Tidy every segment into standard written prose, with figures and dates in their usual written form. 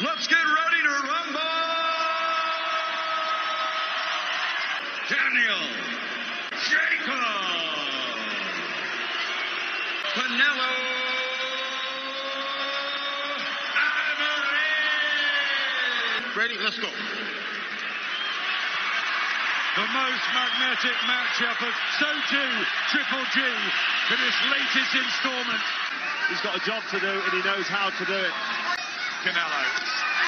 Let's get ready to rumble! Daniel Jacob! Canelo Alvarez! Ready? Let's go. The most magnetic matchup of So too Triple G for this latest installment. He's got a job to do and he knows how to do it. Canelo.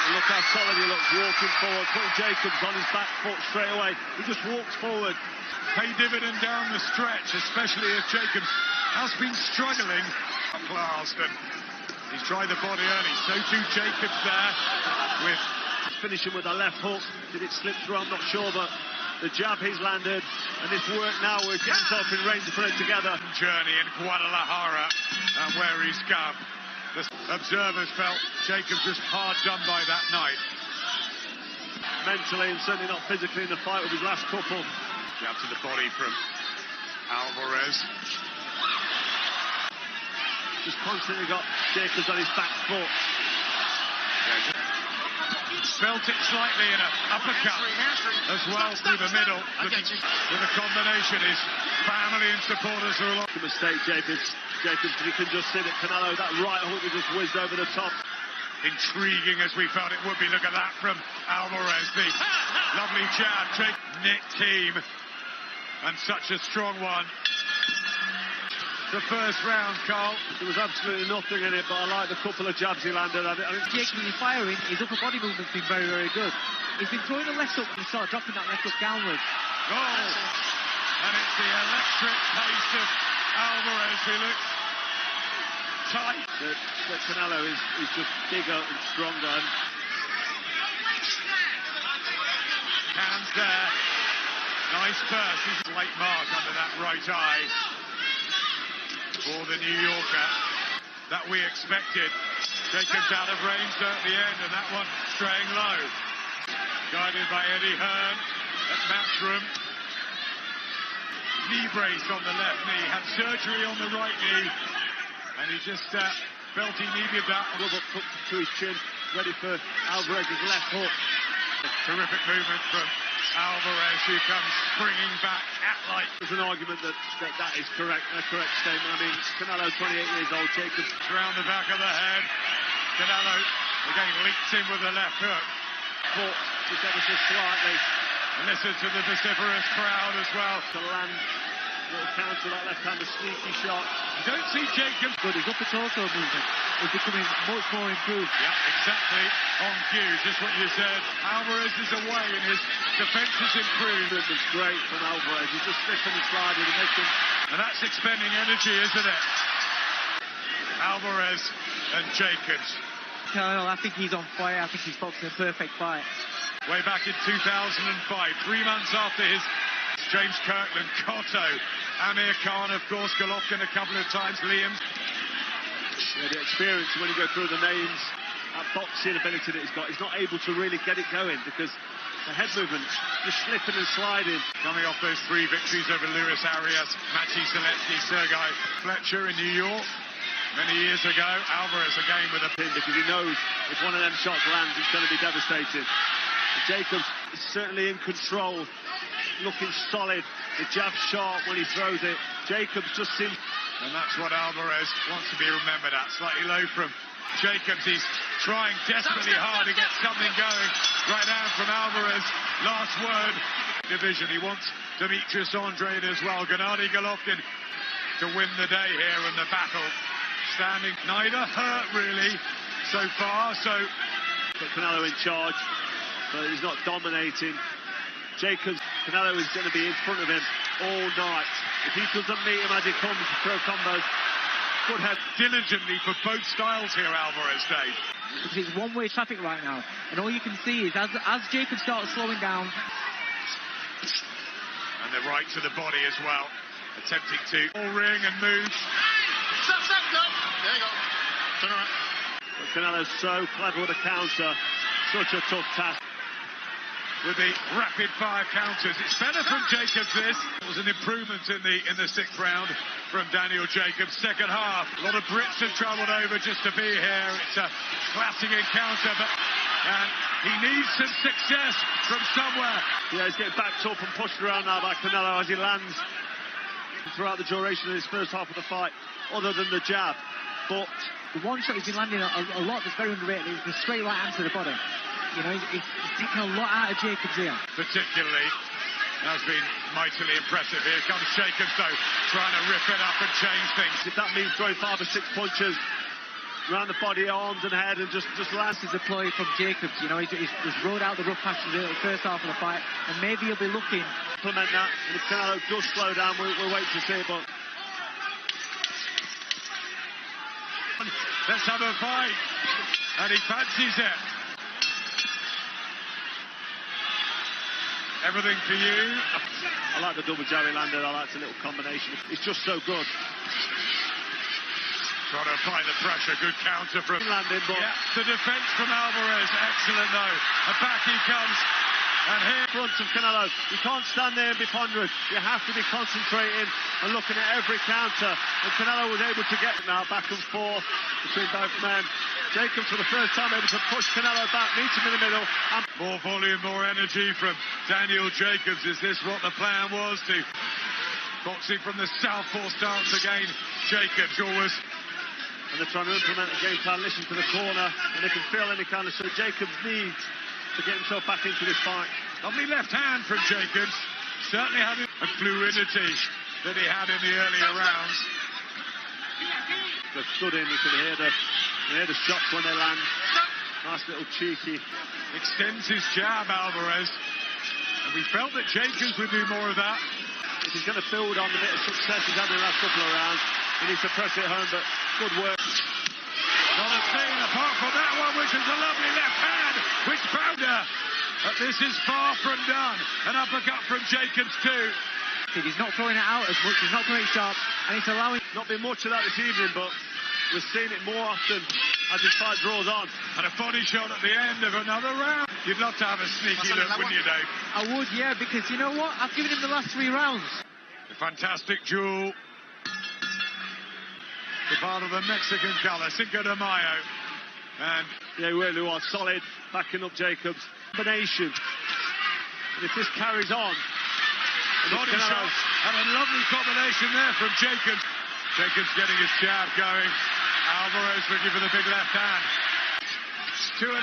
And look how solid he looks, walking forward, putting Jacobs on his back foot straight away. He just walks forward. Pay dividend down the stretch, especially if Jacobs has been struggling. Last, and he's tried the body early. So too Jacobs there with finishing with a left hook. Did it slip through? I'm not sure, but the jab he's landed, and this work now where he's getting himself in range to put it together. Journey in Guadalajara and where he's come. The observers felt Jacobs was hard done by that night. Mentally and certainly not physically in the fight with his last couple. Jab to the body from Alvarez. Just constantly got Jacobs on his back foot. Felt it slightly in an uppercut as well through the middle. With a combination, his family and supporters are along. The mistake, Jacobs, you can just see that Canelo, that right hook that just whizzed over the top. Intriguing as we felt it would be. Look at that from Alvarez. The lovely jab. Nick team. And such a strong one. The first round, Carl. There was absolutely nothing in it, but I like the couple of jabs he landed. I think Jacobs is firing. His upper body movement's been very, very good. He's been throwing the left up and sort of dropping that left up downwards. Oh! And it's the electric pace of Alvarez who looks tight. That Canelo is just bigger and stronger. Hands there. Nice burst. He's a late mark under that right eye. For the New Yorker that we expected. Jacobs out of range there at the end, and that one straying low. Guided by Eddie Hearn at Matchroom. Knee brace on the left knee, had surgery on the right knee, and he just felt he needed that. Rubber put to his chin, ready for Alvarez's left hook. Terrific movement from Alvarez, who comes springing back at light. There's an argument that is correct, a correct statement. I mean, Canelo, 28 years old, Jacobs. Round the back of the head. Canelo again leaps in with the left hook. But just ever so slightly. Listen to the vociferous crowd as well. To land little counter, that left-hander sneaky shot. You don't see Jacobs. But his upper torso movement is becoming much more improved. Yeah, exactly. On cue, just what you said. Alvarez is away and his defense has improved. It's great from Alvarez. He's just slipping and sliding and making... And that's expending energy, isn't it? Alvarez and Jacobs. Canelo, I think he's on fire. I think he's boxing a perfect fight. Way back in 2005, 3 months after his James Kirkland, Cotto, Amir Khan, of course, Golovkin a couple of times, Liam. Yeah, the experience when you go through the names, that boxing ability that he's got, he's not able to really get it going because the head movement just slipping and sliding. Coming off those 3 victories over Luis Arias, Maciej Zalewski, Sergei Fletcher in New York many years ago. Alvarez again with a pin because he knows if one of them shots lands, it's going to be devastating. And Jacobs is certainly in control, looking solid. The jab sharp when he throws it. Jacobs just seems... And that's what Alvarez wants to be remembered at. Slightly low from Jacobs. He's trying desperately hard to get something going. Right now from Alvarez. Last word. Division. He wants Demetrius Andrade as well. Gennady Golovkin to win the day here in the battle. Standing neither hurt really so far. So but Canelo in charge, but he's not dominating. Jacobs, Canelo is going to be in front of him all night. If he doesn't meet him as he comes to throw combos, could have diligently for both styles here, Alvarez, Dave. Because it's one-way traffic right now, and all you can see is as Jacob starts slowing down. And the right to the body as well, attempting to ring and move. Stop, go. There you go. Turn around. But Canelo's so clever with a counter, such a tough task. With the rapid-fire counters, it's better from Jacobs. This it was an improvement in the 6th round from Daniel Jacobs. Second half, a lot of Brits have travelled over just to be here. It's a classic encounter, but and he needs some success from somewhere. Yeah, he's getting backed up and pushed around now by Canelo as he lands throughout the duration of his first half of the fight, other than the jab. But the one shot he's been landing a lot that's very underrated is the straight right hand to the body. You know, he's taking a lot out of Jacobs here. Particularly, has been mightily impressive. Here comes Jacobs, though, trying to rip it up and change things. If that means throwing 5 or 6 punches around the body, arms and head, and just lands his deploy from Jacobs. You know, he's rode out the rough patches in the first half of the fight, and maybe he'll be looking to implement that. And if Canelo does slow down, we'll wait to see. But let's have a fight, and he fancies it. Everything for you. I like the double jab he landed. I like the little combination. It's just so good. Trying to apply the pressure. Good counter from landing, but yeah, the defense from Alvarez. Excellent, though. And back he comes. And here in front of Canelo. You can't stand there and be ponderous. You have to be concentrating and looking at every counter. And Canelo was able to get it now back and forth between both men. Jacobs for the first time able to push Canelo back, meet him in the middle. And more volume, more energy from Daniel Jacobs. Is this what the plan was? To boxing from the southpaw stance again. Jacobs always. And they're trying to implement a game plan, listen to the corner, and they can feel any kind of... So Jacobs needs to get himself back into this fight. Lovely left hand from Jacobs. Certainly had a fluidity that he had in the earlier rounds. They've stood in, you can hear the shots when they land. Nice little cheeky. Extends his jab, Alvarez. And we felt that Jacobs would do more of that. If he's going to build on the bit of success he's had in the last couple of rounds, he needs to press it home, but good work. Not a thing apart from that one, which is a lovely left hand, which found her. But this is far from done. An uppercut from Jacobs too. He's not throwing it out as much, he's not throwing it sharp, and he's allowing... Not been much of that this evening, but we're seeing it more often as this fight draws on. And a body shot at the end of another round. You'd love to have a sneaky look, wouldn't you, Dave? I would, yeah, because you know what? I've given him the last 3 rounds. A fantastic duel. The part of the Mexican colour, Cinco de Mayo. And yeah, really was solid, backing up Jacobs. Combination. And if this carries on, body shot and a lovely combination there from Jacobs. Jacobs getting his jab going. Alvarez looking for the big left hand. 2.5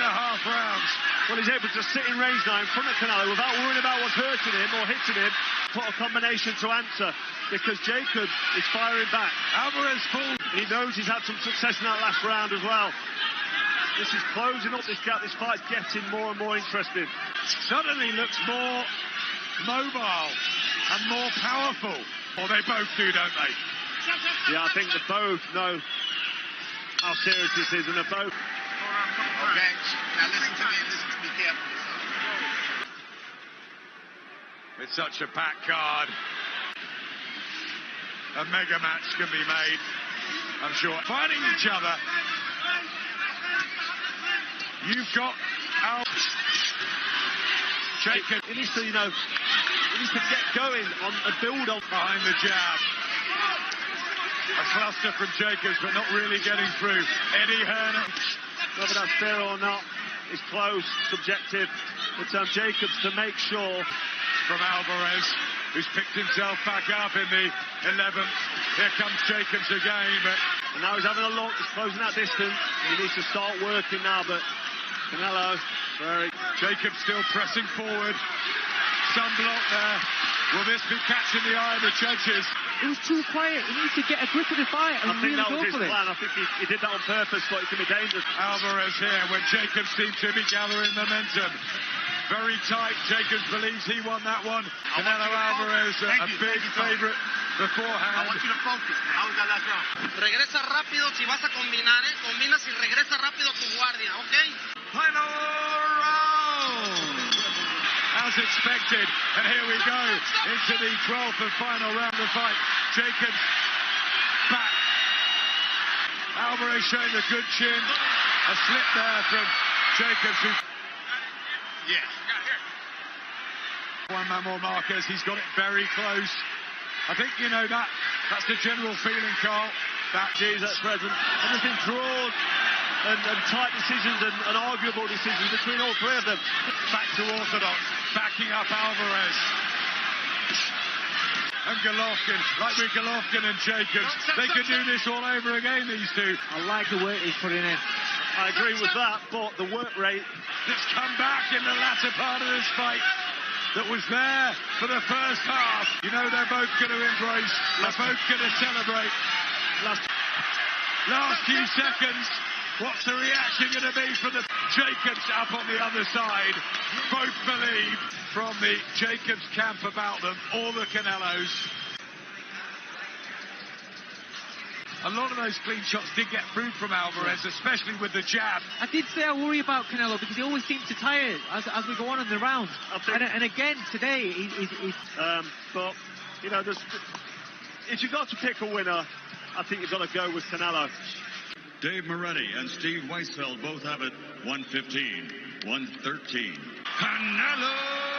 rounds. Well, he's able to sit in range now in front of Canelo without worrying about what's hurting him or hitting him. Put a combination to answer because Jacobs is firing back. Alvarez falls. And he knows he's had some success in that last round as well. This is closing up this gap. This fight's getting more and more interesting. Suddenly looks more mobile and more powerful. Or they both do, don't they? Yeah, I think they both know how serious this is, and they're both... Okay, now listen to me carefully. With such a packed card, a mega match can be made, I'm sure. Fighting each other. You've got Jacobs. He needs to, he needs to get going on a build on behind the jab. A cluster from Jacobs, but not really getting through. Eddie Hearn. Whether that's fair or not is close, subjective. But Jacobs to make sure. From Alvarez, who's picked himself back up in the 11th. Here comes Jacobs again, but... And now he's having a look, he's closing that distance. He needs to start working now, but Canelo, Jacobs still pressing forward. Some block there. Will this be catching the eye of the judges? It was too quiet. He needs to get a grip of the fight and really go for it. I think he did that on purpose, but it can be dangerous. Alvarez here, when Jacobs seemed to be gathering momentum. Very tight. Jacobs believes he won that one. Canelo Alvarez, a big favorite beforehand. I want you to focus. How was that last round? Regresa rápido. Si vas a combinar, combinas y regresa rápido a tu guardia, okay? Final round! As expected. And here we go into the 12th and final round of the fight. Jacobs back. Alvarez showing the good chin. A slip there from Jacobs, who... Yeah. One man more Marquez, he's got it very close. I think, that's the general feeling, Carl. That is at present. Everything draws. and tight decisions and arguable decisions between all three of them. Back to orthodox, backing up Alvarez. And Golovkin, like with Golovkin and Jacobs, they could do this all over again, these two. I like the work he's putting in. I agree with that, but the work rate that's come back in the latter part of this fight that was there for the first half. You know, they're both going to embrace, they're both going to celebrate. Last few seconds, what's the reaction going to be from the Jacobs up on the other side? Both believe from the Jacobs camp about them, all the Canelos. A lot of those clean shots did get through from Alvarez, especially with the jab. I did say I worry about Canelo because he always seems to tire as we go on in the round. And again, today, he's... But, you know, if you've got to pick a winner, I think you've got to go with Canelo. Dave Moretti and Steve Weisfeld both have it 115, 113. Canelo!